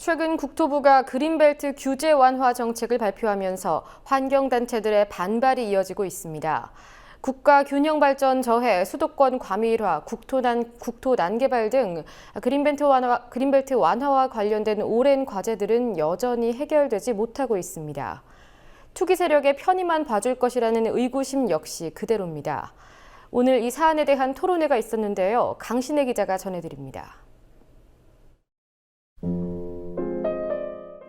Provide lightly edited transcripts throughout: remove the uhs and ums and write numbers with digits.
최근 국토부가 그린벨트 규제 완화 정책을 발표하면서 환경단체들의 반발이 이어지고 있습니다. 국가 균형 발전 저해, 수도권 과밀화, 국토 난개발 등 그린벨트 완화와 관련된 오랜 과제들은 여전히 해결되지 못하고 있습니다. 투기 세력의 편의만 봐줄 것이라는 의구심 역시 그대로입니다. 오늘 이 사안에 대한 토론회가 있었는데요. 강신혜 기자가 전해드립니다.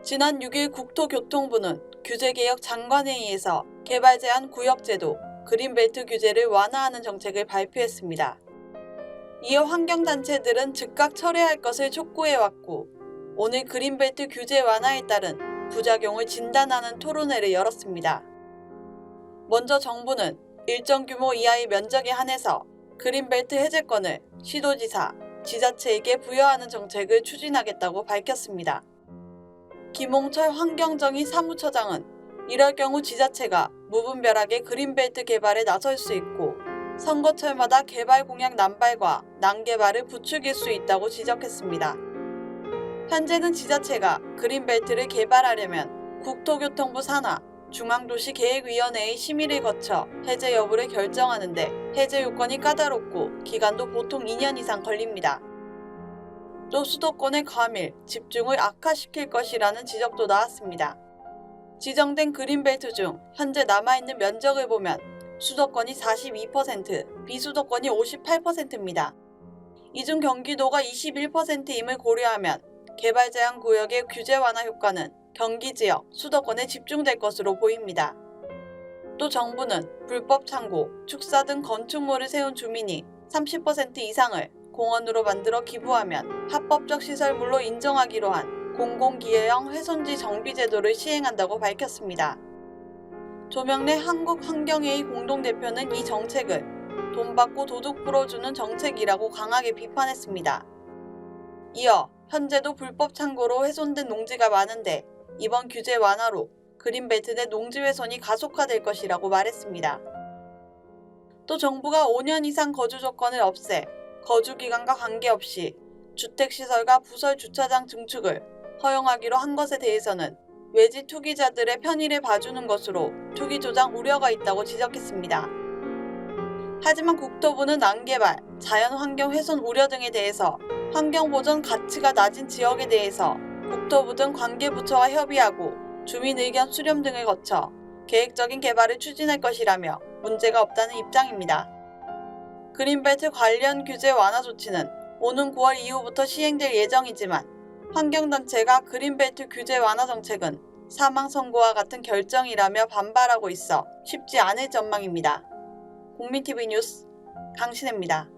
지난 6일 국토교통부는 규제개혁 장관회의에서 개발 제한 구역제도, 그린벨트 규제를 완화하는 정책을 발표했습니다. 이어 환경단체들은 즉각 철회할 것을 촉구해왔고, 오늘 그린벨트 규제 완화에 따른 부작용을 진단하는 토론회를 열었습니다. 먼저 정부는 일정 규모 이하의 면적에 한해서 그린벨트 해제권을 시도지사, 지자체에게 부여하는 정책을 추진하겠다고 밝혔습니다. 김홍철 환경정의 사무처장은 이럴 경우 지자체가 무분별하게 그린벨트 개발에 나설 수 있고 선거철마다 개발 공약 남발과 난개발을 부추길 수 있다고 지적했습니다. 현재는 지자체가 그린벨트를 개발하려면 국토교통부 산하 중앙도시계획위원회의 심의를 거쳐 해제 여부를 결정하는데 해제 요건이 까다롭고 기간도 보통 2년 이상 걸립니다. 또 수도권의 과밀, 집중을 악화시킬 것이라는 지적도 나왔습니다. 지정된 그린벨트 중 현재 남아있는 면적을 보면 수도권이 42%, 비수도권이 58%입니다. 이 중 경기도가 21%임을 고려하면 개발 제한 구역의 규제 완화 효과는 경기 지역, 수도권에 집중될 것으로 보입니다. 또 정부는 불법 창고, 축사 등 건축물을 세운 주민이 30% 이상을 공원으로 만들어 기부하면 합법적 시설물로 인정하기로 한 공공기여형 훼손지 정비 제도를 시행한다고 밝혔습니다. 조명래 한국환경회의 공동대표는 이 정책을 돈 받고 도둑 풀어주는 정책이라고 강하게 비판했습니다. 이어 현재도 불법 창고로 훼손된 농지가 많은데 이번 규제 완화로 그린벨트 내 농지 훼손이 가속화될 것이라고 말했습니다. 또 정부가 5년 이상 거주 조건을 없애 거주기간과 관계없이 주택시설과 부설 주차장 증축을 허용하기로 한 것에 대해서는 외지 투기자들의 편의를 봐주는 것으로 투기 조장 우려가 있다고 지적했습니다. 하지만 국토부는 난개발, 자연환경 훼손 우려 등에 대해서 환경보전 가치가 낮은 지역에 대해서 국토부 등 관계부처와 협의하고 주민 의견 수렴 등을 거쳐 계획적인 개발을 추진할 것이라며 문제가 없다는 입장입니다. 그린벨트 관련 규제 완화 조치는 오는 9월 이후부터 시행될 예정이지만 환경단체가 그린벨트 규제 완화 정책은 사망 선고와 같은 결정이라며 반발하고 있어 쉽지 않을 전망입니다. 국민TV 뉴스 강신혜입니다.